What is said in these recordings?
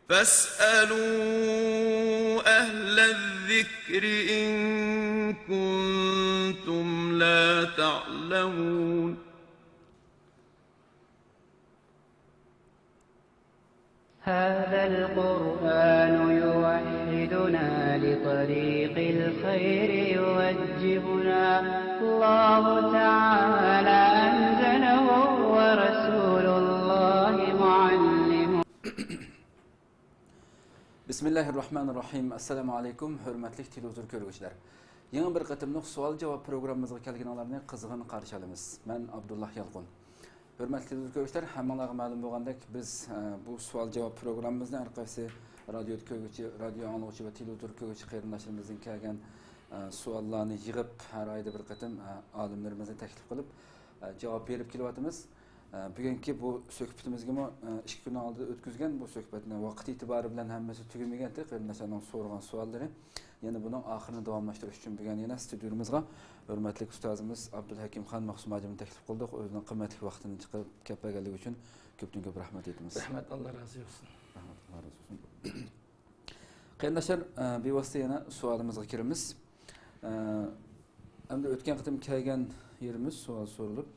فاسألوا أهل الذكر إن كنتم لا تعلمون هذا القرآن يوحدنا لطريق الخير يوجهنا الله تعالى أنزله ورسول الله معلمه Bismillahirrahmanirrahim. Assalamu alaikum. Hürmetli televizyon görgüçler. Yeni bir qatımlıq sual-cavab programımızga kelganlarni qizg'in qarshi olamiz. Men Abdullah Yalqun. Hürmetli televizyon görgüçler, hammalarga ma'lum bo'lgandek biz bu sual-cavab programmamizni har qaysi radio görgüçü, radio anglag'uchi va televizyon görgüçü qarindoshlarımızdan kelgan savollarni yig'ib har oyda bir qatim olimlarimizni taklif qilib javob berib kelyapmiz. Bugungi bu suhbatimizga 2 kun oldin o'tkazgan bu suhbatni vaqt e'tibori bilan hammasi tugamagan qarindoshlarning so'ragan savollari yana buning oxirini davomlashtirish uchun bugun yana studiyamizga hurmatli ustozimiz Abdulhakimxon Mahsumajevni taklif qildik. O'zining qimmatli vaqtini chiqib kelganligi uchun ko'pdan-ko'p rahmat aytamiz. Rahmat, Allah razı olsun. Rahmat, Allah razı olsun. Qarindoshlar, bevosita yana savolimizga kiramiz. Endi o'tgan qatim kelgan yerimiz savol so'rilib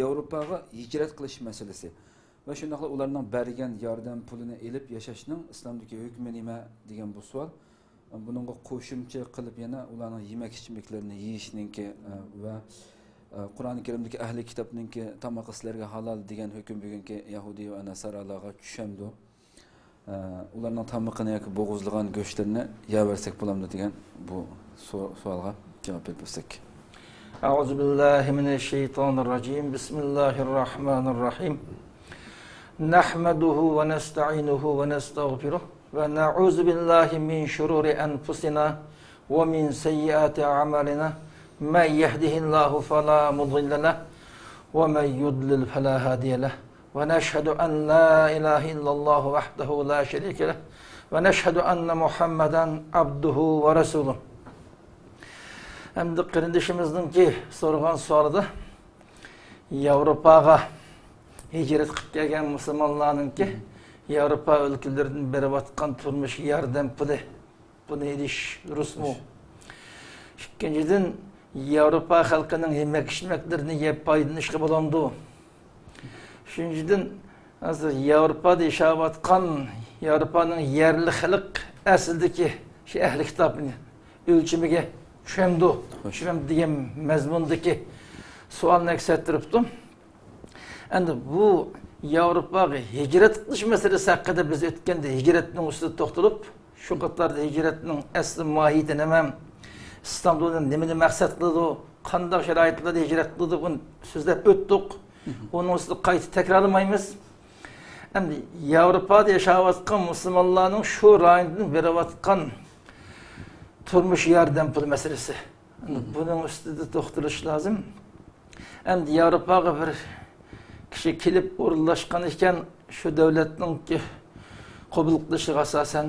Yevropaga hicret qilish masalasi va shundaqla ularning bergan yordam pulini elib yashashning islomdagi hukmi nima degan bu savol. Buningga qo'shimcha qilib yana ularning yemak-ichmaklarini yeyishninki va Qur'oni Karimdagi ahli kitobninki tamoq islarga halol degan hukm bugungi Yahudiy va Nasaralarga tushamdi. Ularning tamoqini yoki bo'g'izlagan go'shtlarini yeversak bo'lamdi degan bu savolga javob bersak. أعوذ بالله من الشيطان الرجيم بسم الله الرحمن الرحيم نحمده ونستعينه ونستغفره ونعوذ بالله من شرور أنفسنا ومن سيئات أعمالنا من يهده الله فلا مضل له ومن يضلل فلا هادي له ونشهد أن لا إله إلا الله وحده لا شريك له ونشهد أن محمدا عبده ورسوله. Hem de kardeşimizdinki sorgan soruda Avrupa'ya hicret qilib kelgan musulmonlarninki Avrupa ülkelerinden berib atkan turmuş yardım puli. Buni ediş durustmi? Ikkinchidan Avrupa xalqining yemek-ichmaklarini yeb foydalanishga bo'ladi. Uchinchidan hozir Avrupada yashayotgan Avrupaning yerli xalq aslidagi shu ahli kitobni o'lchimiga Şüphemdi diyem mezmundaki sualını eksettiriptim. Endi bu Avrupa'ya hicret kılış meselesi hakkında biz ötkende hicretinin üstüne toxtulup, şu katlarda hicretinin asli mahiyeti nemem, İstanbul'un nemini maksat kıldı, kandak şeraitleri hicret kıldı, bunu sözlep öttük. Onun üstüne kayıtı tekrarlamayımız. Endi Avrupa'da yaşayatkan Müslümanların şu rayından verivatkan turmuş yardım pul meselesi. Bunun üstünde toxtuluş lazım. Endi Avrupa'ya bir kişi kelip uğurlaşkan iken şu devletin ki kabul kılışıga asasen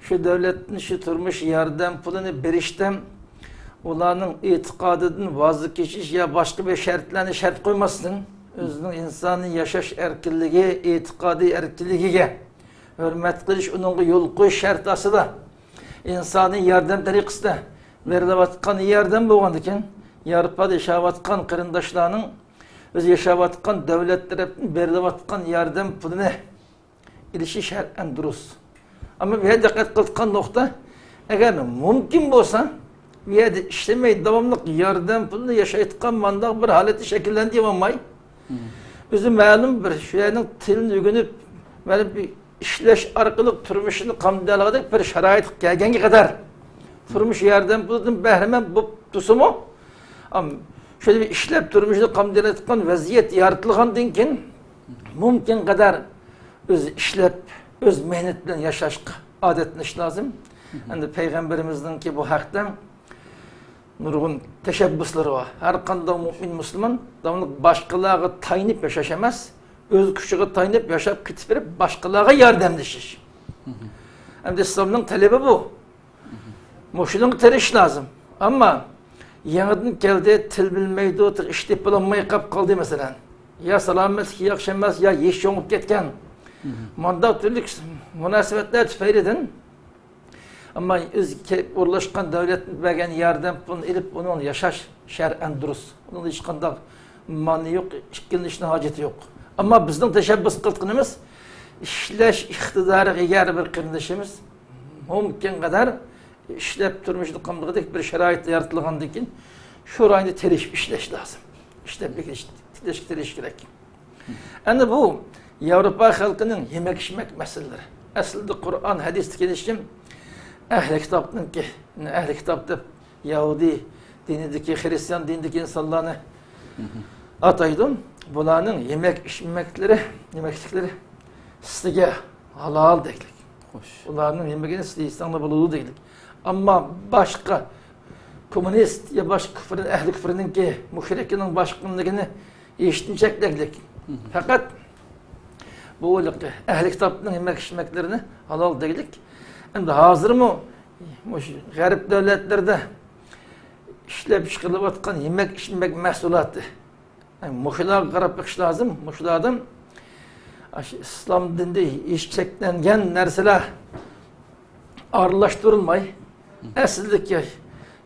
şu devletin şu turmuş yardım pulunu berişten ularning etiqadidan voz kechish ya başka bir şartlarni şart qo'ymasdan o'zining insoniy yashash erkinligi, etiqodiy erkinligiga hurmat qilish, uningga yo'l qo'yish shart asida insani yardım tariqasida verilayotgan yardım bo'lgandikan Yevropada yashayotgan qarindoshlarning o'zi yashayotgan davlat tarafdan verilayotgan yardım pulini ilishi shar'an durust. Ama bu yerda diqqat qilgan nuqta, agar mumkin bo'lsa, bu yerda ishlamay davomli yardım pulini yashayotgan mandaq bir holati shakllantirib olmay, o'zi ma'lum bir shu yerning tilini o'rganib, mana bir işleş arkalık turmuşunu kamdaladık bir şarait gelgengi kadar turmuş yerden buldum behremen bu tusumu ama şöyle bir işlep turmuşunu kamdaladıktan vaziyet yaratılgan dinkin mümkün kadar öz işlep öz mehnetle yaşaşık adetiniş lazım. Yani peygamberimizden ki bu haktan nurgun teşebbüsleri var. Her kanda mümin Müslüman davranıp başkalarına tayinip yaşaşamaz. Öz küçüğü taynıp yaşap kitip başkalarına yardımlaşır. Hem de İslam'ın talebi bu. Moşunun teriş lazım. Ama yanıdın geldi, til bilmeydi, iştip bulanmayı kap kaldı mesela. Ya selamet, ya akşamaz, ya yeş yonup ketken. Manda türlü münasebetler tüfeylidin. Ama öz uğurlaşkan devletin vergen yardım bunu ilip onun yaşaş şer'en durus. Onun hiç kandak mani yok, işkilin haceti yok. Ama bizden teşebbüs kıltığımız işleş iktidarı eğer bir kırındışımız mümkün kadar işlep durmuşluk kamlıqdaki bir şerait yaratılğandan keyin şu rayını teriş işleş lazım. İşlep teriş gerek. Yani bu Avrupa halkının yemek içmek meseleleri. Aslında Kur'an hadis gelişim ehli kitapın ki ehli kitapta Yahudi dinindeki Hristiyan dinindeki insanlarını ataydım. Bunların yemeklikleri sizge halal değil. Bunların yemeğini sizge İslam'da bulunduğu değil. Ama başka komünist ya başka küfürün, ehli küfürünün ki müşrikinin başkanlığını iştinecek değil. Fakat bu ehli kitapların yemeklerini halal değil. Hem de hazır mı garip devletlerde işlep çıkarılıp atkan yemek içmek mahsulatı. Yani muşlar qarab bakış lazım. Muşlardan İslam dinde işçeklengen narsalar arılaştırılmay. Aslındaki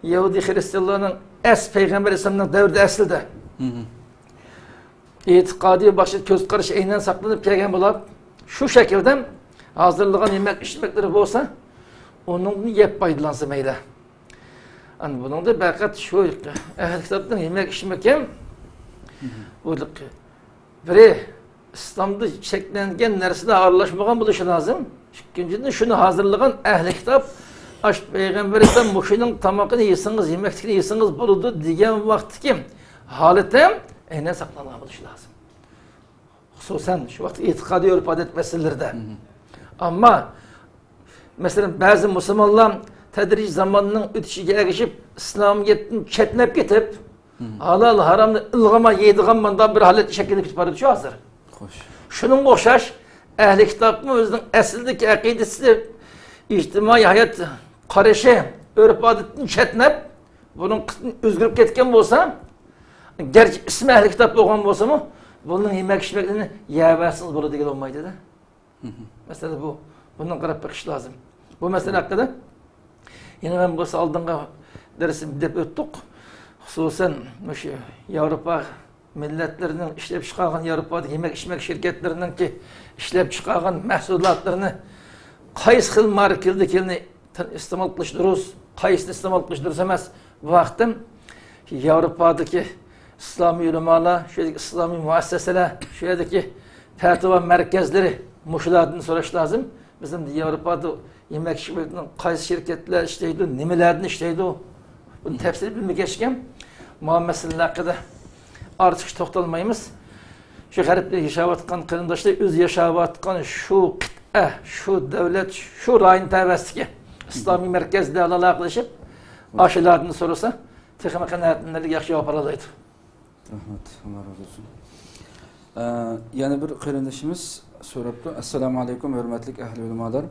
Yahudi Hristiyanların Peygamber Aleyhisselam'ın devrinde aslında itikadi başı göz karışı eynen saklanıp Peygamber olup şu şekilde hazırlanan yemek içmekleri olsa onun yep paydalansa meyde. Yani bunun da belki şu ehli kitaptan yemek içmek hem biri İslam'da şeklengen neresinde ağırlaşmadan buluşu lazım. İkinciden şunu hazırlayan ehli kitap Peygamber'den muşinin tamakını yesiniz, yemektikini yesiniz bulundu diyen vakti ki halete eynen saklanan buluşu lazım. Hususen şu vakti itikadi örf adet meselelerde. Ama mesela bazı Müslümanlar tedric zamanının ötüşüge erişip İslamiyet'in çetnep getip halal haramlı ılgama yediğinden bir halet şeklinde kütüphanede düşüyor hazır. Hoş. Şunun boşaş ehli kitabın özünün esildeki akidesi içtimai hayat karışı örf adetin çetnep bunun özgürüp ketken olsa gerçi ismi ehli kitap olan olsa mı bunun yemek içmeklerini yeversiniz bunu değil olmaydı da. Mesela bu. Bundan qarab bakış lazım. Bu mesele hakkında yine ben bu aldığımda dersim dep öttük. Hususen Avrupa milletlerinin işlep çıkargan Avrupa'da yemek içmek şirketlerinin ki işlep çıkargan mahsulatlarını qaysi xil markalarni iste'mol qilish durust, qaysini iste'mol qilish durust emas. Bu vaqtim Avrupa'daki İslami ulamalar, şuradaki İslami muasseseler, şuradaki fatva merkezleri muşlardan soraş lazım. Bizim Avrupa'da yemek şirketinin qaysi şirketler işleydi, nimelerden işleydi o. Bunu tefsiri bilmek geçken meseleler hakkında artık toxtalmaymiz. Şu garipler yaşavatkan kırındaşlar öz yaşavatkan şu qit'a, şu devlet, şu rayın təvəssiki İslami merkezde alaqlaşıp aşılardan sorulsa texime qanaatınları yaxşı cevap alalaydı. Rahmet, Allah razı olsun. Yani bir kırındaşımız soruptu. Assalamu alaikum hürmetlik ehli ulamalar.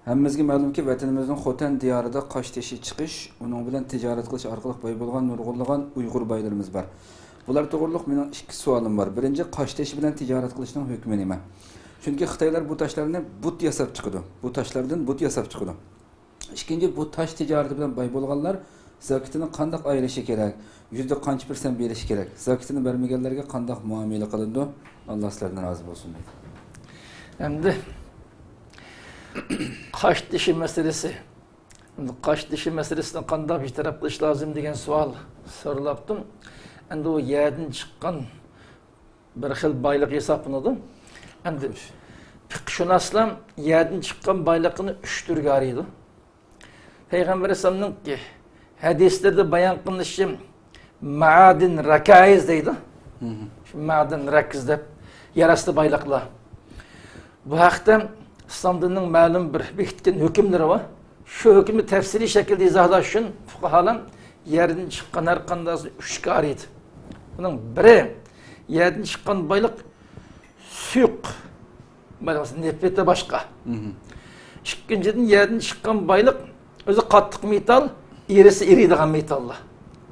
Hemmizge ma'lum ki vatanimizning Xotan diyarida Qoshtashi chiqish, uning bilan tijorat qilish orqali boy bo'lgan nurg'unlagan Uyg'ur baylarimiz bor. Bular to'g'riliq mening ikki savolim bor. Birinchi, Qoshtashi bilan tijorat qilishning hukmi nima? Chunki Xitoylar bu toshlarni but yasab chiqadi. Bu toshlardan but yasab chiqadi. Ikkinchi, bu tosh tijorati bilan boy bo'lganlar zakatini qanday ayirishi kerak? Yüzde qancha % berishi kerak? Zakatini bermaganlarga qanday muomala qilindi? Alloh sizlardan rozi bo'lsin deydi. Endi qash dishi meselesi. Qash dishi meselesini qanday bir taraf qilish lozim degan savol so'ralaptim. Endi o yerdan chiqqan bir xil boylik hisoblanadi. Endi fiqhshunoslar yerdan chiqqan boyliqni 3 turga ayiradi. Payg'ambar alayhisolamning hadislarda bayon qilinishi ma'adin rakaiz deydi. Şu ma'adin rakiz deb yarasты boyliqlar. Bu haqda İslam dininin ma'lum bir bekitken hükümleri var. Şu hükümü tefsiri şekilde izahlash uchun fuqahalar yerden chiqqan har qandaysi 3 ga ayiradi. Bunun biri yerden chiqqan boyliq suyuq, nefrete başqa. İkinciden yerden chiqqan boyliq o'zi qattiq metal, erisi eriydigan metallar.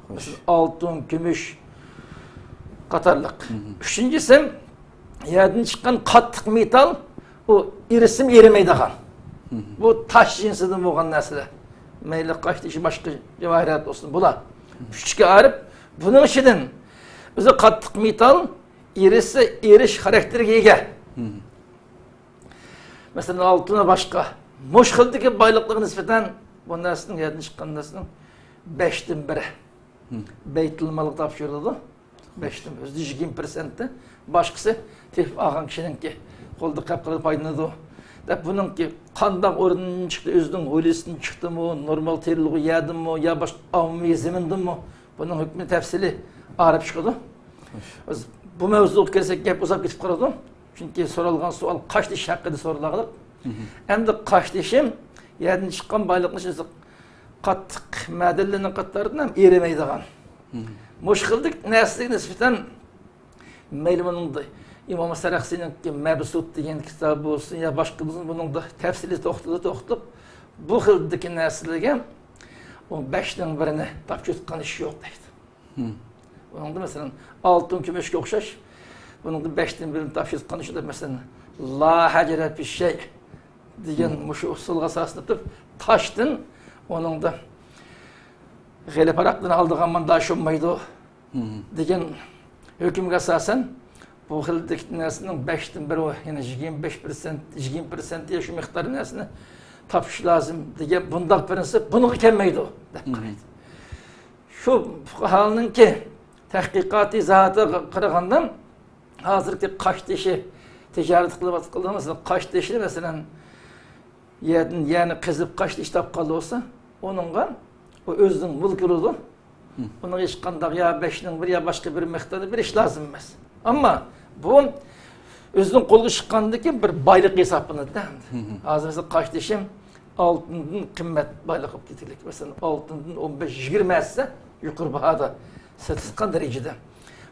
Mesela altın, gümüş qatarlıq. Üçüncüsü yerden chiqqan qattiq metal, bu irisim erimeydigan. Bu taş cinsinden bo'lgan narsalar. Mayli qash tishi boshqa javohirat olsun bular. Küçük'e arıp bunun içinden o'zi qattiq metal erisi erish xarakteriga ega. Mesela altına başka mush xildagi boyliqlarga nisbatan bu narsaning yerdan chiqqan narsaning 5'tin 1'i. Beytul malga topshirildi. 5'tin o'zi 20%. Başkası tef ağan kişininki qo'lda qapqirib foydalanadi. Deb buningki qandaq o'rnidan chiqdi, o'zining o'lisidan chiqdimi, normal teriligi yadimi yo boshqa ommiy zamindimi? Buning hukmi tafsili arab chiqadi. Bu mavzuga kelsak gap uzab ketib qoladi. Chunki so'ralgan savol qash tish haqida so'raladi. Endi qash tishim yerdan chiqqan boyliqni o'zi qattiq madallarning qatoridan ham erimaydigan. Mushkillik narsaga nisbatan mayli buningda İmam Saraxsi'ninki Mabsut degan kitobi bo'lsin yo boshqalarning buningda tafsili to'xtalib bu xildagi narsalarga 5'nin 1'ini topshirgan ish yo'q deydi. Buningda masalan oltin kumushga o'xshash buningda 5'nin 1'ini topshirgan ish deb masalan la hajra fi shay degan mushu usulga asoslanib toshdan oningda g'alaparaqdan oldigan manda shummaydi degan hukmga asosan bu xildagi narsaning 5'tin 1'i yani 25% 20% ya şu miqdor narsani topish lozim degan bundaq prinsip bunga kelmaydi deb qaraydi. Shu fuqaroninki tahqiqoti zoti qaraganda hozirgi qash tishi tijorat qilib atqilamiz. Qash tishi masalan yani qizib qash tish topqan bo'lsa, onunga o o'zining mulki bo'ladi. Buna hech qanday ya 5'nin 1 ya boshqa bir miqdorda berish lozim emas. Ammo bu o'zining qo'lga chiqqandagi bir boylik hisoblanadi. Hozir mesela qash tishim oltindan qimmat boylik olib ketaylik. Masalan, oltindan 15-20 assa yuqori bahada satışkan derecede.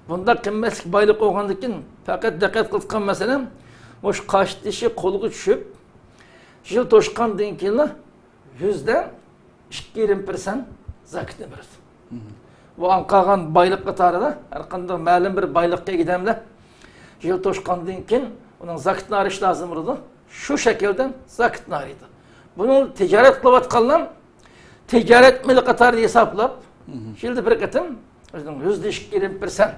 Bunda qimmatli boylik olgandan keyin faqat diqqat qilgan masalan, o'sha qash tishi qo'lga tushib, yil to'shqandan keyin %2,5% zakatni beradi. Bu qolgan boylik qatorida har qanday ma'lum bir boylikqa egidamlar yil to'shqandan keyin uning zakatni olish lozim bo'ladi. Shu shaklda zakatni oladi. Buni tijorat qilayotganlar tijorat mil qatorida hisoblab, yilda bir qatim o'zining %2,5%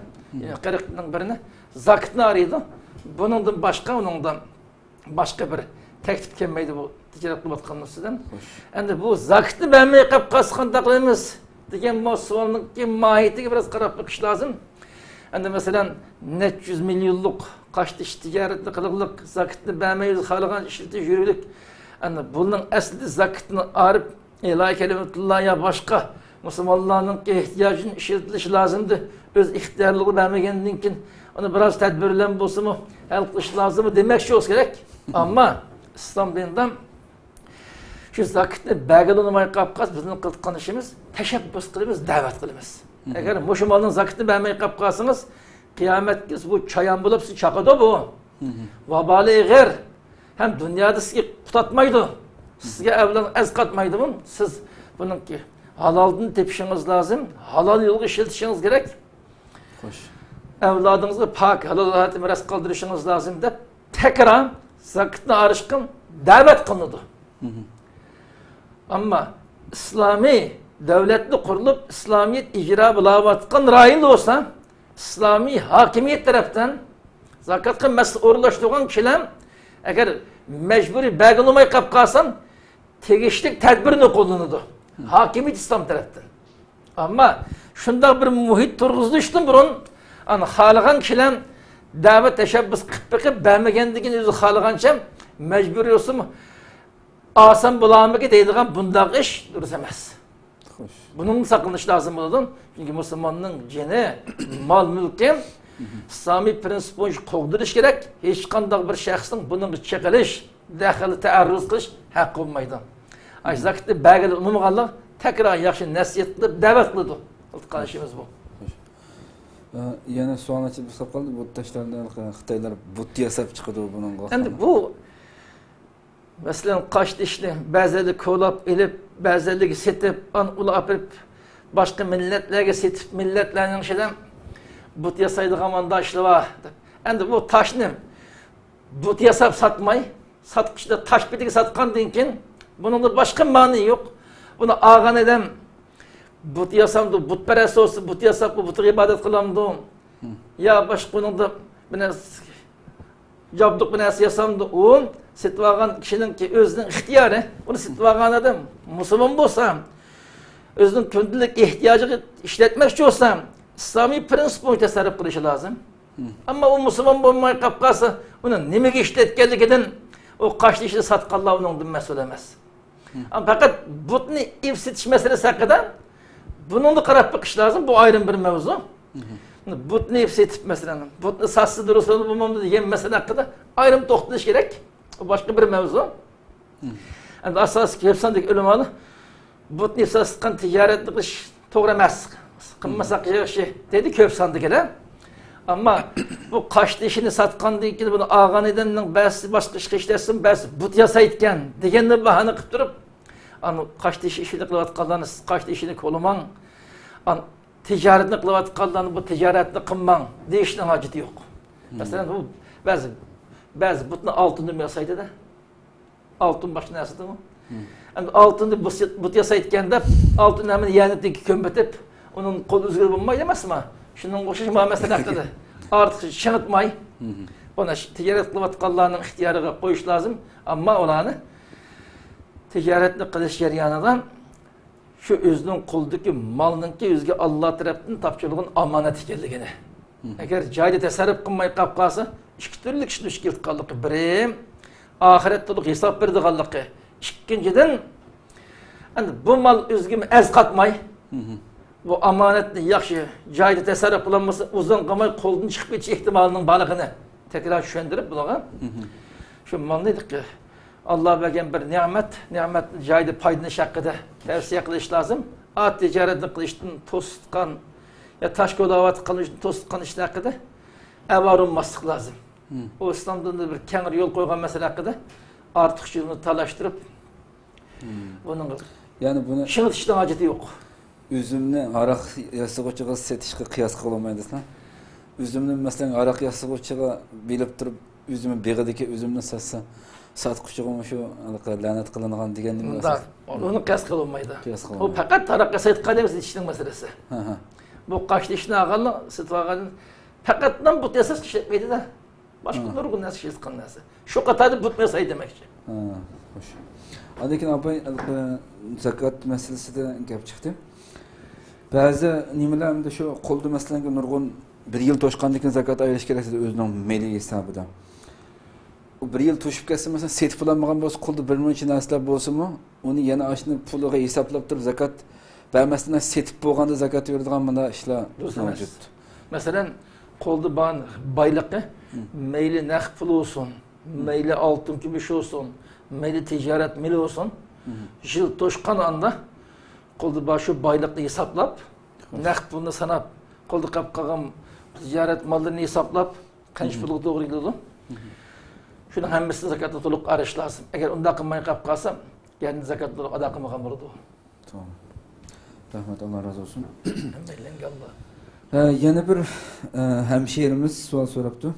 yani 40'ning 1'ini zakatni oladi. Buningdan boshqa uningdan boshqa bir teklif kelmaydi bu tijorat qilayotganlardan. Endi bu zakatni bermay qolib qolsa qanday qilamiz degan savolning mohiyatiga biraz qarab baqish lozim. Endi masalan 400 milyonlik qash tish tijoratni qilib zakatni bermay xalqan ishlatib yuriblik. Endi bunun asli zakatni olib ilahi kelimatullah ya boshqa musulmonlarning ehtiyojini ishlatilishi lozimdi. O'z ixtiyorligi bermagandan keyin uni biraz tadbirlan bo'lsa-mu hal qilish lozim demakchi bo'lsa kerak. Ammo islom dinida şu zakatni berganolmay qolib qolsa bizning qilgan ishimiz tashabbus qilamiz, da'vat qilamiz. Agar musulmonning zakatni bermay qolib qolsangiz, qiyomatga bu chayon bo'lib siz chaqadi bu. Vabali g'ir ham dunyoda sizga qutatmaydi. Sizga avlan az qatmaydi bu. Siz buningki haloldan tepishingiz lozim, halol yo'lga ishlatishingiz kerak. Xo'sh. Avlodingizga pok halol hayot miras qoldirishingiz lozim deb tekrar zakatni olishga da'vat qilinadi. Ama İslami devletli kurulup İslamiyet icra bulavatkan rayin olsa İslami hakimiyet taraftan zakat kılması uğurlaştırılan kişiler eğer mecburi belge olmayı kapkasan tegişlik tedbirini kullanırdı. Hakimiyet İslam taraftan. Ama şunda bir muhit turguzluştum burun yani halıgan kişiler davet teşebbüs kıpkı bermegendiğin yüzü halıgança mecburi olsun mu? Asan bulamıqı deydiğen bundaq iş duruz emas. Bunun sakınış lazım oldu. Çünkü Müslümanın cini, mal mülki, İslami prensip boyunca qoğdirish gerek. Hiç qandaq bir şəxsin bunun çekiliş, daxili təərrüz qilish haqqı olmaydı. Zakatni bəgili unumğanlıq tekrar yaxşı nəsiyyət qilib, dəvət qildi. Qilgan işimiz bu. Yana sual açıb qilib qoldi. Bu taşlardan Xitoylar but yasab chiqadi buningga. Endi bu mesela qash tishni ba'zili ko'lab ilib, ba'ziligi setib, ula apirib, başqa millatlarga setib, millatlarning ishidan but yasaydigan manda ishlava. Endi bu toshni but yasab satmay, Satqıçta taş bitigi satqandan keyin bunun da başka mani yok. Bunu ağan edem but yasamdı, butperest olsa but yasap, butu ibadet kılamdı. Ya başka bunun da jabdık binası yasamdı. O sitvagan kişinin ki özünün ihtiyarı, onu sitvagan adam Müslüman bolsa, özünün gündelik ihtiyacı işletmek için olsa, İslami prensip boyunca tasarruf kılışı lazım. Ama o Müslüman olmayı kapkası, onun nemege işletkenlikinden o kaçlı işini satkallah onun mesul emez. Ama fakat butunu ifsitiş meselesi hakkında bunun da karab bakış lazım. Bu ayrım bir mevzu. Butunu ifsitip mesela, butunu satsız durursanız bulmamda diye mesele hakkında ayrım toxtuluş gerek. O başka bir mevzu. Yani asas kepsandaki ölümalı butunu ifsitkan ticaretli iş doğru emez. Kımmasak şey dedi köpsandıkiler. Ama bu kaçlı işini satkan değil ki bunu ağan edeninin bəzi başka işlersin, bəzi but yasaytken degenle bahane kıp durup kaçlı işini kılavatkallarını, kaçlı işini koluman, ticaretini kılavatkallarını bu ticaretini kımman deyişinin haceti yok. Mesela bu bəzi butunu altını yasaydı da, altın başına yasadı mı? Yani altını but yasaytken de altını hemen yaneteki kömbetip onun kolu üzgür bulmayı demez mi? Şunun koşuşma mesela hakkında artık şanıtmay. Ona ticaret kılavatkallarının ihtiyarına koyuş lazım. Ama olanı ticaretli kılış jaryanıdan şu özünün kuldaki malının ki özge Allah tarafından tapçılığın amanet ekenligini. Eğer cayda tasarruf kılmayı kapkası iki türlü kişinin işkilt kallıkı. Biri ahiretlilik hesap verdi kallıkı. İkinciden bu mal özgümü ez katmay. Bu amanetli yaxşı cayda tasarruf kılanması uzun kalmay kolunun çıkıp geçi ihtimalinin balığını tekrar düşündürüp bulağa. Şu mal neydik ki? Allah vergen bir nimet cayda paydını şakkıda tavsiye kılış lazım. At ticaretini kılıştın, toz tutkan, ya taş kolavat kılıştın, toz tutkan işte hakkında evar olmaslık lazım. O İslam'da da bir kenar yol koygan mesele hakkında artık şunu talaştırıp bunun yani bunu şınıt işten acıtı yok. Üzümni arak yasıgıçıga setişke kıyas kılamaydısan. Üzümni mesela arak yasıgıçıga bilip durup üzümü begideki üzümni satsa satqıçıga şu lanet kılıngan degan nima? Onu kıyas kılınmaydı. Kıyas O fakat tarak yasaytkan emas işinin meselesi. Bu kaçlı işini ağalı sıtvaganın fakatdan but yasas işletmeydi de başka nurgun nasıl işletkan nasi. Şu katarda but mesayı demekçi. Hoş. Adekin abay zakat meselesi de gap çıktı. Bazı nimelerinde şu koldu mesela nurgun bir yıl toşkandıkken zakat ayırış gerekse de özünün meli hesabıda. O bir yıl toşup gelse mesela set bulanmagan bolsa koldu bir münçin asla bolsa mu onu yana aşını puluğa hesaplap durup zakat vermesinden setip bolganda zakat verdiğin bunda işler mevcut. Mesela koldu ban baylıkı meyli nakd pul olsun, meyli altın gümüş olsun, meyli ticaret meli olsun. Yıl toşkan anda koldu başı baylıklı hesaplap, nakd pulunu sanap, koldu kapkagan ticaret mallarını hesaplap, kanç pulu doğru gidiyordu. Şunun hemmesini zakatı toluk arış lazım. Eğer onda kılmayı kapkasam, yani zakatı toluk ada kılmagan olurdu. Tamam. Rahmet Allah razı olsun. Allah. Yana bir hemşehrimiz sual soraptı.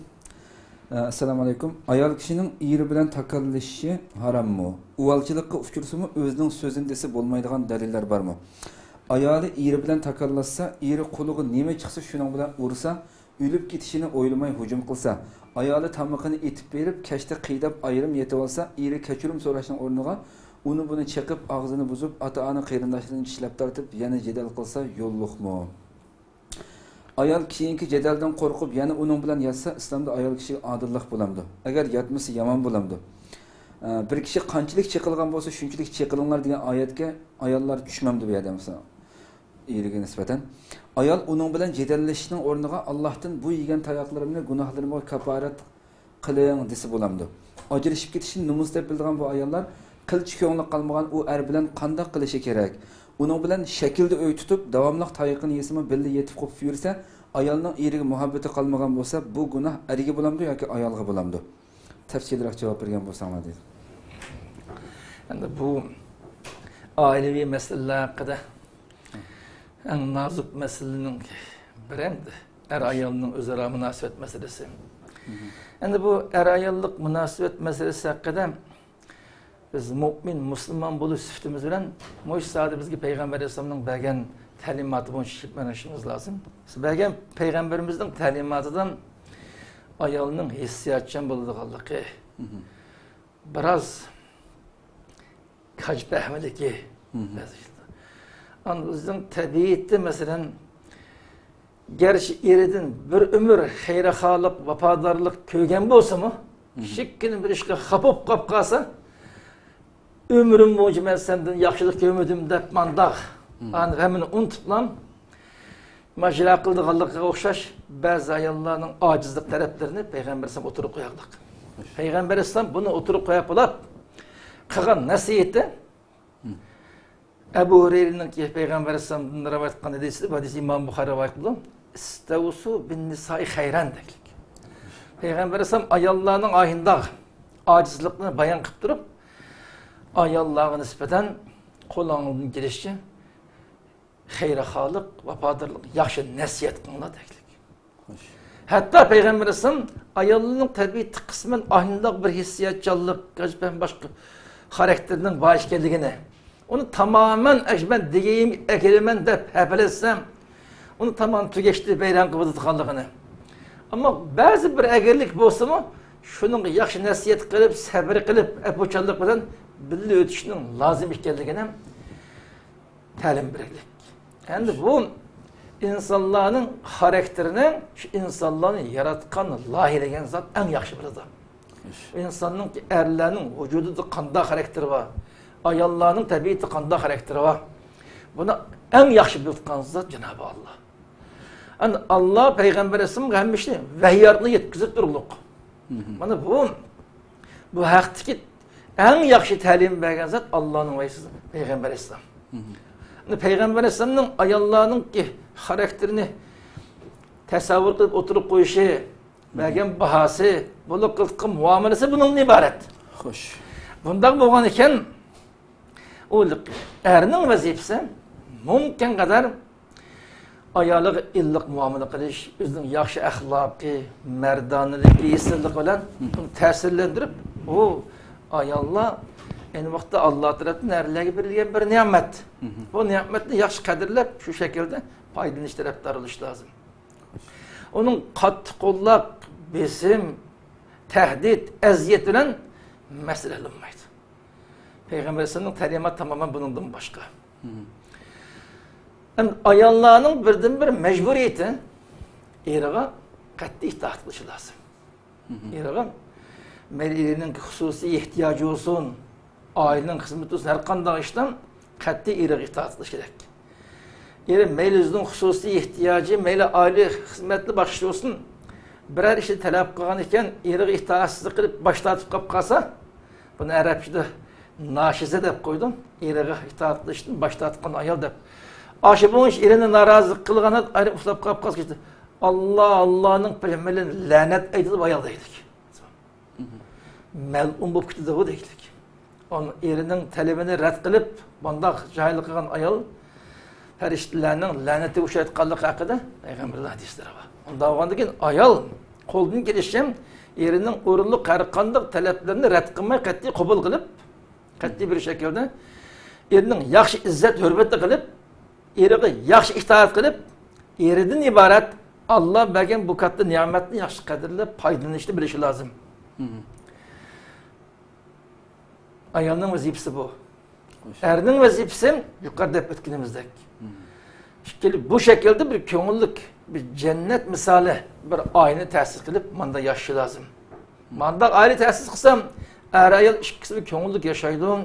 Assalamu alaikum. Ayal kişinin iri bilen takallışı haram mı? Uvalçılıkka uçursu mu? Özünün sözündesi bolmaydıgan deliller var mı? Ayalı iri bilen takallassa, iri koluğu neme çıksa şunun bilen ursa, ölüp gitişini oylamay hücum kılsa, ayalı tamıqını etip verip, keşte kıydap ayrım yetip olsa, iri keçürüm soraşının ornuğa, onu bunu çekip ağzını buzup, ata-anı kıyırındaşlarını çişlep tartıp, yana cedel kılsa yolluk mu? Ayal kişiyinki cedelden korkup, yani onun bilen yatsa, İslam'da ayal kişi adıllık bulamdı. Eğer yatması yaman bulamdı. Bir kişi qanchalik çekilgan bolsa, shunchalik çekilinglar degan oyatga ayollar tushmamdi bu yerda mesela. Iriga nisbatan. Ayol uning bilan jedallashishning o'rniga Allohdan bu yegan tayoqlarimni, gunohlarimga kafarat qiling desa bo'lamdi. Ajrashib ketishni numus deb bildigan bu ayollar qilch ko'ngli qolmagan u er bilan qanday qilishi kerak? Uning bilan shaklda o'y tutib, davomli tayoqini yesimi billi yetib qo'yib yursa, ayolning eriga muhabbati qolmagan bo'lsa, bu gunoh eriga bo'lamdi yoki ayolga bo'lamdi? Tafsilroq javob bergan bo'lsanglar deydi. Yani bu ailevi meseleler hakkında en nazik meselenin biriydi. Er ayolunun özara münasebet meselesi. Endi bu er-ayollik münasebet meselesi hakkında biz mu'min, Müslüman buluş süftümüz bilen moş saati bizge Peygamber Aleyhisselam'ın bergen talimatı boyunca şıkmanışımız lazım. Bergen Peygamberimizin talimatıdan ayolunun hissiyatçan bulduğu biraz kaç behmeli ki anımızın tabiitti mesela gerçi eridin bir ömür hayrahalık, vafadarlık köygen bolsa mı şikkinin bir işe kapıp kapkasa ömrüm boyunca ben senden yaxşılık görmedim dep mandaq hemen unutuplam majra kıldığanlığa okşaş bazı ayollarının acizlik taraflarını Peygamber Aleyhisselam oturup koyardık. Peygamber Aleyhisselam bunu oturup koyup olap kılgan nasihati Ebu Hureyre'nin ki Peygamber Aleyhisselam'ın rivayet ettiği hadisi İmam Bukhari rivayet kıldı. İstavsu bin nisai hayran dedik. Peygamber Aleyhisselam ayollarının ayında acizliklerini bayan kılıp durup ayollarına nispeten kulağının gelişi hayrahalık, vafadarlık, yaxşı nasihat kılına dedik. Hatta Peygamber Aleyhisselam ayollarının tabiiti kısmen ayında bir hissiyatçılık, gazben başka karakterinin başkelliğine onu tamamen ben diyeyim ekelemen de hepelesem onu tamamen tügeçti beyran kıvıdıtkanlığını. Ama bazı bir egerlik bolsa mı şunun yaxşı nasihat kılıp, sabır kılıp, epoçallık bilen billi ötüşünün lazım ikkenligine talim biriklik. Yani bu insanların karakterine, şu insanların yaratkan, lahilegen zat en yaxşı bir adam. İnsanın ki erlerinin vücudu kanda karakteri var. Ayollarının tabiiti kanda karakteri var. Buna en yaxşı bildiğin zat Cenab-ı Allah. Yani Allah Peygamber Aleyhisselam'a gelmişti. Vehyarını yetkizip duruluk. Bana bu haktaki en yaxşı talim vergen zat Allah'ın veysiz Peygamber Aleyhisselam. Peygamber Aleyhisselam'ın ayollarının ki karakterini tasavvur kılıp oturup koyuşu, vergen bahası, bulu kılkı muamelesi bunun ibaret. Hoş. Bundan boğan iken o erinin vazifesi mümkün kadar ayalık illik muamele kılış, özünün yaxşı ahlakı, merdanılık, iyisizlik olan tesirlendirip o ayallar en vakti Allah tarafından erlerine verilgen bir nimet. Bu nimetini yaxşı kadirlep şu şekilde faydalanış taraftarı oluş lazım. Onun katı kollak, besim, tehdit, eziyet bilen mesele olmaydı. Peygamber Aleyhisselam'ın talimatı tamamen bunundan başka. Yani ayollarının birden bir mecburiyeti eriga kat'i itaat kılışı lazım. Eriga melinin hususi ihtiyacı olsun, ailenin hizmeti olsun, her kandan işten kat'i eriga itaat kılışı gerek. Eri melizinin hususi ihtiyacı, meyli aile hizmetli başlı olsun, birer işi talep kılgan iken eriga itaatsizlik kılıp başlatıp kap kalsa, bunu Arapçada naşize dep koydum. Eriga itaat kılıştın, başlatıp ayol dep. Aşı bunun iş erini narazılık kılgana ayrı uslap kapkaz geçti. Allah'ın peygamberinin lanet aydığı ayal değildik. Mel'un bu kütüde bu değildik. Onun erinin talebini red kılıp, bunda cahillik kılgan ayal, feriştilerinin laneti uşayetkallık hakkında Peygamber'in hadisleri var. Onda oğandaki ayal, kolunun gelişim, erinin uğurlu karıkandık taleplerini red kılmaya katli kabul kılıp, katli bir şekilde, erinin yaxşı izzet, hürmetli kılıp, eriga yaxşı itaat kılıp, eridan ibaret Allah bergen bu katlı nimetini yaxşı kadirlep, paydalanışını bilişi lazım. Ayolning vazifesi bu. Erning vazifesi yukarıda hep etkinimizdek. Bu şekilde bir köngüllük, bir cennet misali bir aile tesis kılıp manda yaşlı lazım. Manda aile tesis kılsam, er ayol ikisi bir köngüllük yaşaydı.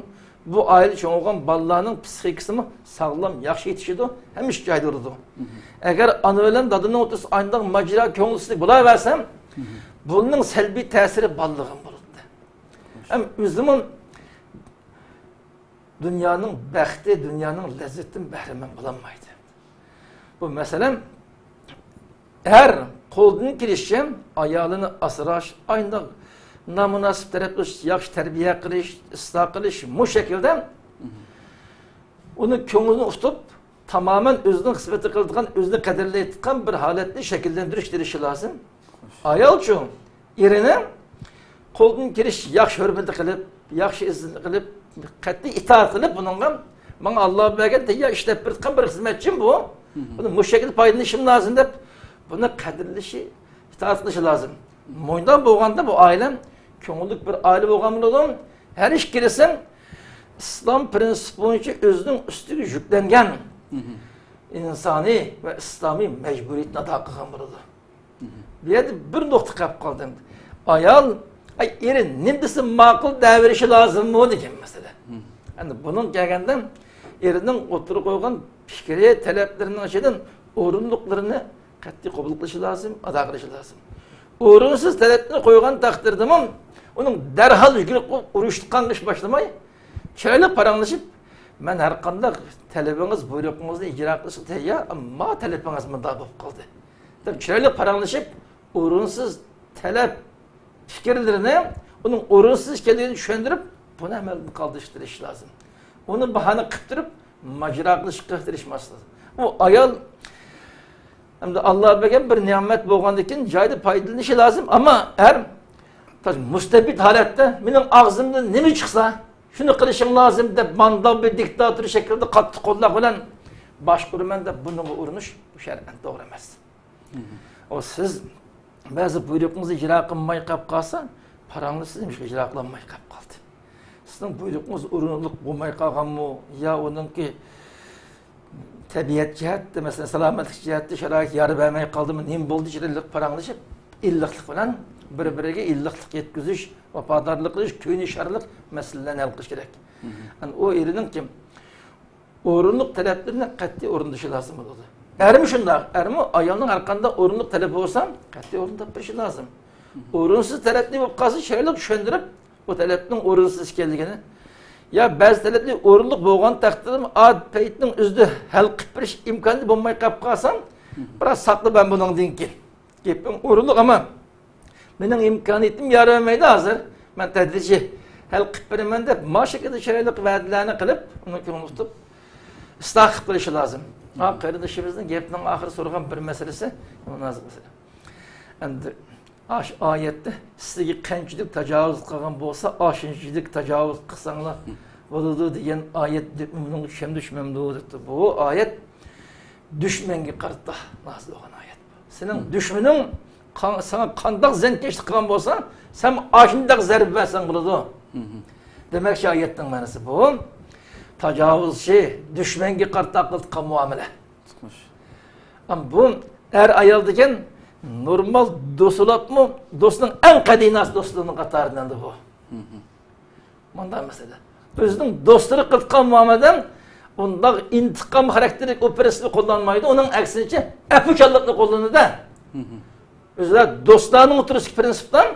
Bu aile çoğunluğun ballarının psikikisi sağlam, yaxşı yetişiydi, hem iş cahil olurdu. Eğer anıvelem dadının otursa aynıdan macera köngülsüzlük bulaversem, bunun selbi tesiri ballığın bulurdu. Hem özümün dünyanın bəxti, dünyanın lezzetin behremen bulanmaydı. Bu meselem, her kolduğunu girişim, ayalını asıraş, aynı namunasip taraflış, yaxşı terbiye kılış, ıslah kılış, bu şekilde onun köngülünü tutup tamamen özünün kısmeti kıldığın, özünü kaderle ettiğin bir haletli şekillendiriştirişi lazım. Ayal için erini qo'ldan kelish yaxshi hurmat qilib, yaxshi izn qilib, qat'iy itoat qilib, buningga bana Alloh bergan tayyor ishlab bergan bir xizmatchim bu. Buni bu şekilde paydalanishim lazım deb buni qadrlashi, itoat qilishi lazım. Mo'yndan bo'lganda bu ailem ko'ngillik bir aile bo'lgan bo'ldim. Her iş girsem İslam prensibi bo'yicha o'zining ustiga yuklangan insoniy va islomiy majburiyatni ado qilgan bo'ladi. Bu yerda bir nuqta qolib qoldim. Ayol eri nima desa ma'qul davrishi lozimmi degan masala. Endi bunun kelganda erining o'tirib qo'ygan fikri, talablarining ichidan o'rinliqlarini qat'iy qabul qilishi lozim, ado qilishi lozim. O'rinsiz talabni qo'ygan taqdirda onun derhal yugurib urushgan ish boshlamay, chiroyli paranglashib, men har qanday talabingiz, buyruqingizni ijro qilishga tayyor, ammo talabingiz munda bo'lib qoldi. Deb chiroyli paranglashib, o'rinsiz talab fikrlarini, onun o'rinsiz ekanligini tushuntirib, buni amalga qoldirishirish lozim. Uni bahona qilib turib, majro qilishga tirishmas lozim. Bu ayol hamda Alloh bergan bir ne'mat bo'lgandan keyin joyida foydalanishi lozim, ammo har mustabid holatda mening og'zimdan nima chiqsa, shuni qilishim lozim deb mandab bir diktator shaklida qattiq qo'llar bilan boshquraman deb bunga urinish bu shar'an to'g'ri emas. O siz ba'zi buyruqingizni ijro qilmay qolib qolsa, parangiz siz ijro qilolmay qolib qoldi. Sizning buyruqingiz o'rinliq bo'lmay qolganmi, yo uningki tabiat jihatda, masalan, salomatlik jihatda sharoit yar bermay qoldimi, nima bo'ldi chiroyli paranglashib, illiqlik bilan bir-biriga illiqlik yetkazish, vafodorlik qilish, ko'nisharlik masalalarni hal qilish kerak. Yani o erining kim o'rinliq talablarini qat'iy o'rindashi lozim bo'ladi. Ermi shunday, ermi ayolning har qanday o'rinliq talabi bo'lsa, qat'iy o'rindab berishi lozim. O'rinsiz talabni bo'lib qolsa, shaylik tushuntirib, o talabning o'rinsiz ekanligini, ya ba'zi talablar o'rinliq bo'lgan taqdirda ad paytning o'zida hal qilib berish imkoni bo'lmay qolib qolsam, biroz saqla ben buningdan keyin. Gapim o'rinliq ama mening imkoniyatim yaramaydi hozir. Men tadrijiy hal qilib beraman deb, mashaqada chiroyli va'dalarni qilib, uni ko'ngiltib isloh qilib qilishi lozim. Qarindishimizning gapining oxiri so'ragan bir masalasi, munoziq masala. Endi ash oyatda sizga qanchalik tajovuz qilgan bo'lsa, oshinchilik tajovuz qilsanglar bo'ladi degan oyat deb uni tushunmamdi debdi. Bu oyat dushmanga qarata nozil bo'lgan oyat. Sening dushmaning sana qandaq zankeşlik qilgan bo'lsa, sen ashindaq zarb bersan bo'ladi. Demakchi oyatning ma'nosi bu. Tajovuzchi, dushmanga qarata qilgan muomala. Am bu er ayol degan normal do'stlikmi, do'stning eng qadimiy do'stligining qatoridan bu. Bunday masala. O'zining do'stlari qilgan muomaladan undaq intiqom xarakterlik operatsiyani qo'llanmaydi, uning aksincha apuchallikni qo'llanadi. Özler dostlarının oturuşu prensipten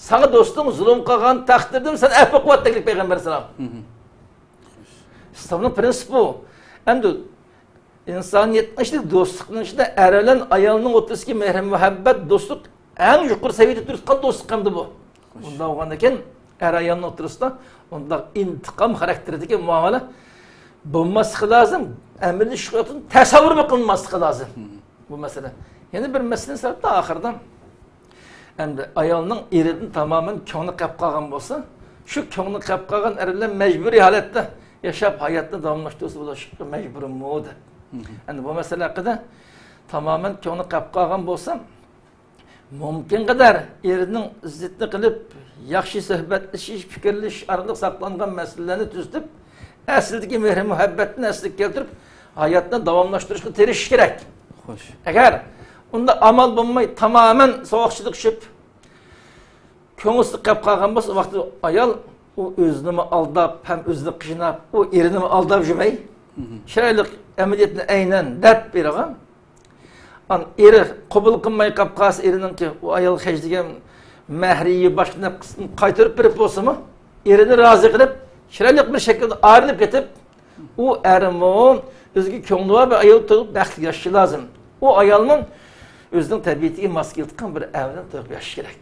sana dostun zulüm qilgan taqdirda sen afu quvvat teklif Peygamber sallam. İslamның prensipi bu. Endi insoniyatning ichida do'stlikning ichida er bilan ayolning o'rtasidagi mehr muhabbat do'stlik eng yuqori saviyada turgan do'stlik hamda bu. Bunda bo'lgandan keyin er ayolning o'rtasida unda intiqom xarakteridagi muomala bo'lmasligi lozim. Amaliy shuyotni tasavvur qilmaslik lozim. Bu masala. Yeni bir mesele sarıpta ahırda endi ayolning eridan tamamen ko'ngli qolib qolgan bo'lsa, shu ko'ngli qolib qolgan er bilan majburiy holatda yashab hayotni davomlashtirsa bo'lishga majburmi edi. Endi bu masala haqida tamamen ko'ngli qolib qolgan bo'lsa, mumkin qadar erining izzatini qilib, yaxshi suhbatlashish, fikrlash orqali saqlangan masalalarni tuzib, aslidagi mehr muhabbatni asliga keltirib, hayotni davomlashtirishga tirishish kerak. Xo'sh. Agar unda amal bo'lmay tamamen sovuqchilik tushib, ko'ngilsiz qolib qolgan bo'lsa, vaqtida ayol u o'zini aldab, ham o'zini qiynab, u erini aldab yurmay, chiroyli amaliyotni aynan deb bergan. An eri qabul qilmay qolib qolsa, erininki u ayol hajdigan mahriyi boshqa qismini qaytarib berib bo'lsa-mi, erini rozi qilib, chiroyli bir shaklda ayrılib ketib, u erimo o'ziga ko'ngli va ayol to'g'ri baxtli yashashi lozim. O ayolning o'zining tabiatiga mos kelgan bir avlan to'g'ri yashash kerak.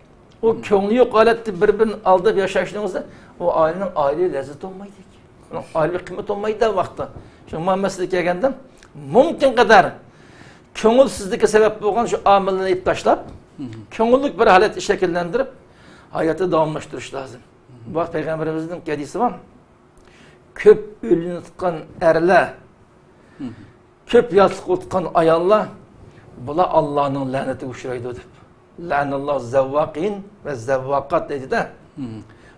O ko'ngli yo'q holatda bir-birini aldab yashashingizda o ailening aile lazzat olmaydi. Uning aile qiymat olmaydi vaqtda. Shu masalaga kelganda mumkin qadar ko'ngilsizlikka sabab bo'lgan shu omillarni ib tashlab, ko'ngillik bir holat shakllantirib, hayatı davamlaştırış lazım. Bak Peygamberimizin hadisi var. Köp ölünü tutkan erler, köp yastık tutkan ayallar, bula Allah'ın laneti uçuraydı dep. Lanallahu zevvakin ve zevvakat dedi de.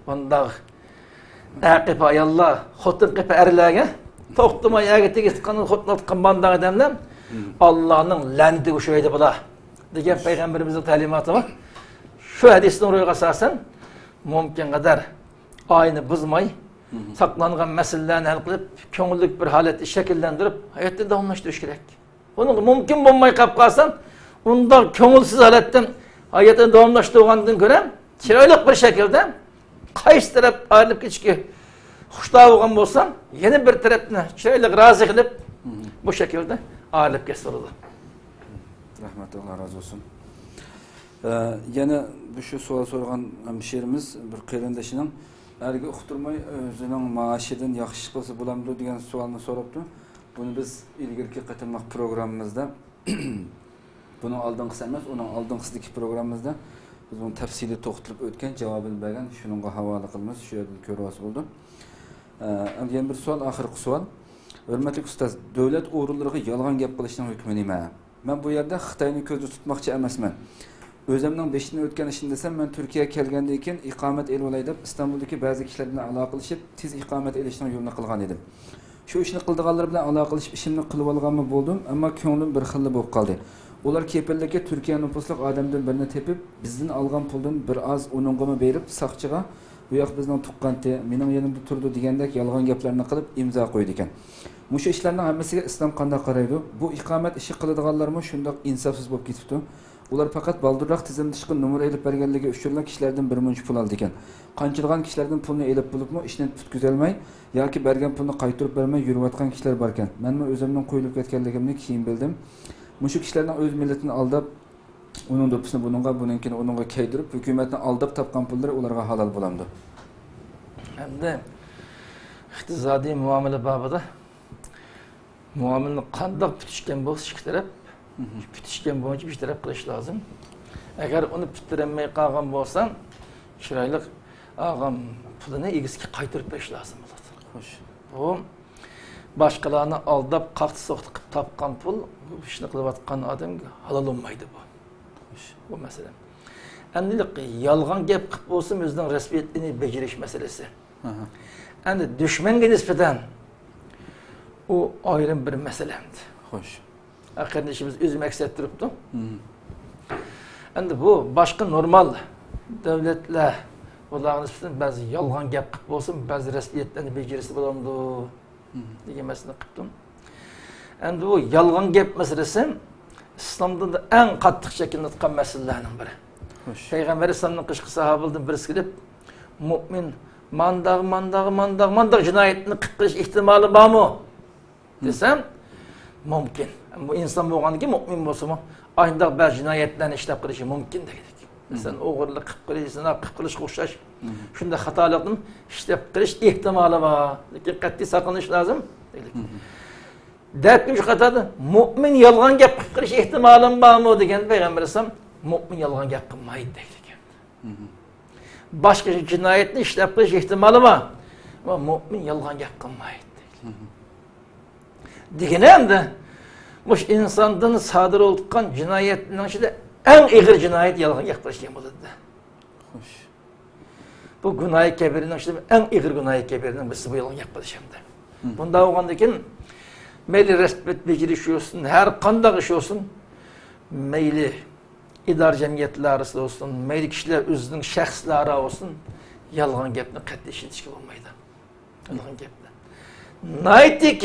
Bunda aqip ayallar, xotin qip erlerge, to'xtamay agitiga tutkan xotin tutkan banda adamlar Allah'ın laneti uçuraydı bula. Degan Peygamberimizin talimatı var. Şu hadisden oraya asasen mümkün kadar aynı bozmay, saklangan meselelerini hal kılıp, köngüllük bir haleti şekillendirip hayatta davamlaştırış gerek. Bunu mümkün bulmay kapkasan, onda köngülsüz haletten hayatını davamlaştırgandan göre çiraylık bir şekilde kayış taraf ayrılıp geçki hoşta olgan bolsan, yeni bir tarafına çiraylık razı kılıp bu şekilde ayrılıp geçirildi. Rahmet Allah razı olsun. Yine bu şu soğal sorgan hemşerimiz bir kıyırındaşının ergi uqturmay özünün maaşıdan yaxşılıqlısı bulamdı degan sualını soruptu. Bunu biz ilgirki qatılmaq programımızda bunun aldınqısı emas, onun aldınqısındaki programımızda biz bunu tafsili to'xtirib o'tgan, javobini bergan, shuningga havola qilamiz, shu yerdan ko'rib bo'ldi. Yana bir savol, oxirgi savol. Hurmatli ustoz, davlat o'rinlariga yolg'on gap qilishning hukmi nima? Men bu yerda Xitoyni ko'zda tutmoqchi emasman. Özümden 5'ini ötken işin desem ben Türkiye'ye kelgendeyken ikamet el olaydı. İstanbul'daki bazı kişilerle alakalaşıp tiz ikamet elişten yoluna kılgan edim. Şu işini kıldıqanlar bilen alakalaşıp işimni kılıp alganmı buldum ama köngülüm bir xilli bo'lib qoldi. Ular kepelleke Türkiye nüfusluk adamdan birini tepip bizden algan puldan bir az onunğa berip saqçıga bu yoq bizden tuqqanti, mening yanımda turdu degandek yolg'on gaplarni qilib imzo qo'ydi ekan. Mushu ishlarning hammasiga islom qanday qaraydi? Bu ikamet işi qiladiganlarmi shundoq insofsiz bo'lib ketibdi? Ular fakat baldırrak tizim dışkı numara elip bergenligi uçurulan kişilerden bir munç pul aldı ekan. Qançılgan kişilerden pulunu elip bulup mu işini tutküzelmey yoki bergen pulunu qaytırıp bermey yürüyatgan kişiler barken. Men özümden qo'yilib ketganligimni keyin bildim. Mushu kişilerden öz milletini aldap, onun dopisini bununkini onunğa kaydirip, hükümetini aldap tapgan pulları ularga halal bulamdı. Hem de iqtisadi muamele babında muameleni qandaq tutishgan bo'lsa ikki taraf bitishgan bo'yicha bir taraf qilish lozim. Agar uni bitirmay qolgan bo'lsan, chiroyli olgan pulini egasiga qaytarib berish lozim bo'ladi. Xo'sh. Bu boshqalarni aldab, qaqti so'qti qilib topgan pul, bu ishni qilayotgan odamga halol bo'lmaydi bu. Xo'sh, bu masala. Endi yolg'on gap qilib bo'lsin, o'zining rasmiyatini bajarish masalasi. Endi dushmanga nisbatan o ayrım bir meselemdi. Xo'sh. Kardeşimiz üzüm eksettiripti. Endi bu başka normal devletler bularga nisbatan bazı yolg'on gap qilib bo'lsin, bazı rasmiyatlarni bejarisi bo'lamdi degan masalani qildim. Endi bu yolg'on gap masalasi islomda da eng qattiq shaklni tutgan masalalarning biri. Payg'ambar alayhisolamning qishqi sahobalardan birisi kelib, mu'min mandaq jinoyatni qilish ehtimoli bormi desem mümkün. Bu insan bo'lgandan keyin mu'min bo'lsa-mu, ayndaq ba'zi jinoyatlarni ishlab qilishi mumkin dedik. Masalan, o'g'irlik qilib qilish, zina qilib qilish o'xshash shunday xatolikni ishlab qilish ehtimoli bor. Lekin qat'iy saqlanish lozim dedik. Deb kim xatoda mu'min yolg'on gap qilib qilish ehtimoli bormi degan payg'ambar alayhisalom mu'min yolg'on gap qilmaydi degan. Boshqa jinoyatni ishlab qilish ehtimoli bor. Ama mu'min yolg'on gap qilmaydi. Degenemde bu insandan sadır olduqan cinayetinin içinde en ağır cinayet yalğan yaklaşıyan buladı. Xo'sh. Bu günah-ı kebirinin içinde en ağır günah-ı kebirinin birisi bu yalğan yaklaşıyandı. Bunda oğandakin meyli respet beceri şu olsun, her qandaq iş olsun, meyli idar cemiyetler arasında olsun, meyli kişiler özünün şəxsləri olsun, yalğan gapni qat'iy işitishga bo'lmaydi. Yalğan gapni. Naydi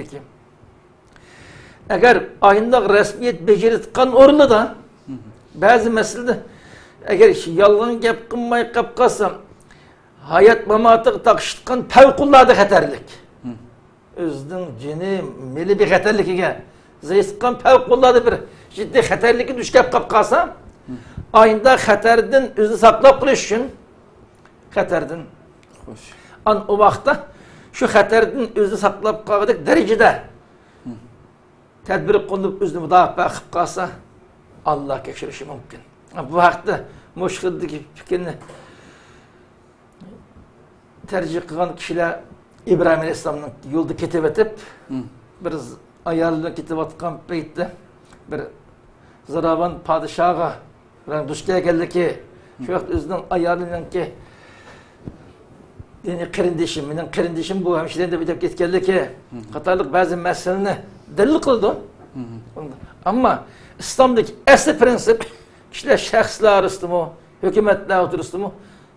ki, eğer ayındaq resmiyet beceri tutqan o'rnida da bazı meselede eğer yalğan gap qilmay qolib qolsam hayat mamatiga taqishgan favqulodda xatarlik. O'zining jini, mili bir xatarligiga zayisqan favqulodda bir jiddiy xatarlikka duch kelib qolsa, ayında xatardan o'zini saqlab qolish uchun xatardan. Xo'sh. An o vaqtda şu xatardan o'zini saqlab qolgandek darajada tadbir qo'llab o'zini mudofaa qilib qolsa, Alloh kechirishi mumkin. Bu vaqtda Muşkildeki fikrini tercih kılan kişiler İbrahim Aleyhisselam'ın yolda ketip etip bir ayarlı ketip atkan beytte bir zaraban padişaha düşkeye geldi ki şu vakit özünün ayarlı ki yani kardeşim bu hemşireden de bir de geldi ki Katarlık bazı meselelerini delil kıldı. Ama İslam'daki asli prensip kişiler şahslar üstümü, hükümetler üstümü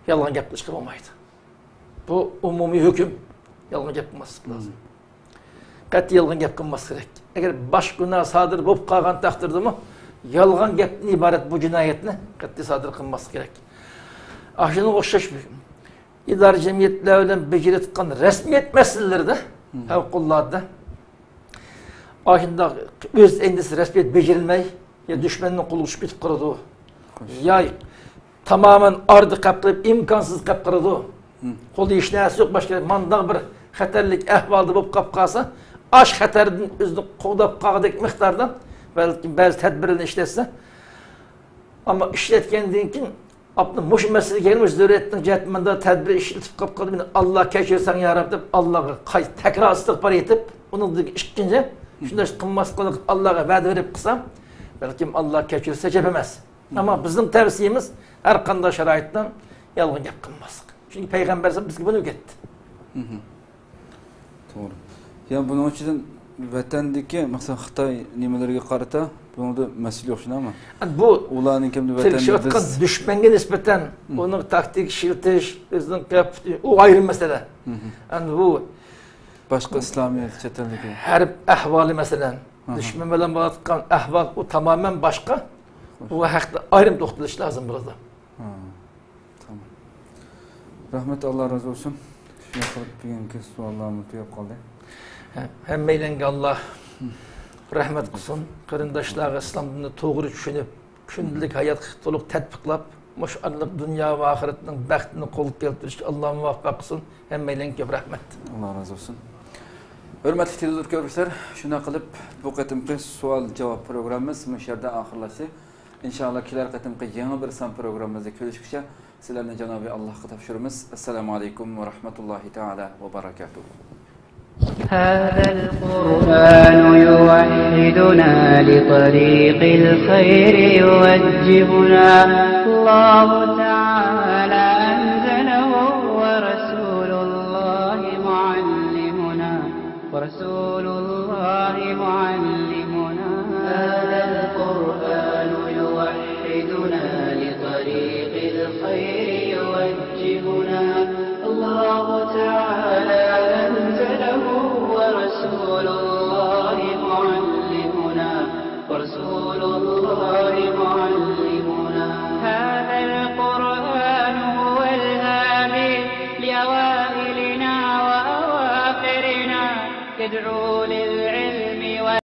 yalan yapmış olmaydı. Bu umumi hüküm yalan yapılması lazım. Katı yalan yapılması gerek. Eğer baş günah sadır bulup kalgan takdirde mi yalan yapın ibaret bu cinayetini katı sadır kılması gerek. Aşının okşaş bir İdari cemiyetlerden beceri tıkan resmiyet meseleleri de fevkullarda aşında öz endisi resmiyet becerilmeyi ya düşmanın kulu bitip kırdı. Ya tamamen ardı kaplayıp imkansız kapkırdı. Kolu işnesi yok başka mandak bir xatarlik ahvalda bulup kapkasa aş xatardan özünü qoğdap qağdaki miqdardan belki bazı tedbirini işletse ama işletkendiğin için muş mesele gelmiş zürriyetin cihetmende tedbir işletip kapkadı. Allah keşirsen ya Rabbi Allah'a tekrar istiğfar etip onun işkince şunda kılmaz kılık Allah'a vaat verip kısam belki Allah keşirse yapamaz. Ama bizim tavsiyemiz her kanda şeraitten yalan yapılmaz. Çünkü Peygamber bizge bunu öğretti. Doğru. Ya bunun için vatandaki mesela Xitoy nimalarga qarata bunda mas'ul yok shunami? Bu ularning kimni vatanda biz düşmanga nisbatan onun taktik işletish, o'zining o ayrı mesele. Yani bu başka İslamiyet chetildagi harb ahvoli masalan düşman bilan bo'layotgan ahvol u tamamen başka. Bu haqda ayrım to'xtalish lazım burada. Tamam. Rahmet Allah razı olsun. Shuna qilib bugungi savollarni tugab qoldi. Hemmeylenge Allah rahmet kılsın. Kırındaşlar İslam'ını doğru düşünüp, gündelik hayat toluk tetbiklap, muşarlık dünya ve ahiretinin bəxtini kolup keltiriş Allah muvaffaq kılsın. Hemmeylenge rahmet. Allah razı olsun. Hürmetli televizyon görüşler, şuna qilib bu qatimki savol-javob programmamiz bu yerda oxirlashdi. İnşallah kelar qatimki yangi bir son programmamizda ko'rishguncha sizlarni Janobi Allohga topshiramiz. Assalomu alaykum va rahmatullohi taala va barakatuh. هذا القرآن يوحدنا لطريق الخير يوجهنا الله تعالى أنزله ورسول الله معلمنا هذا القرآن يوحدنا لطريق الخير يوجهنا الله تعالى أنزله ورسول الله معلمنا هذا القرآن هو الهادي لأوائلنا وأواخرنا يدعو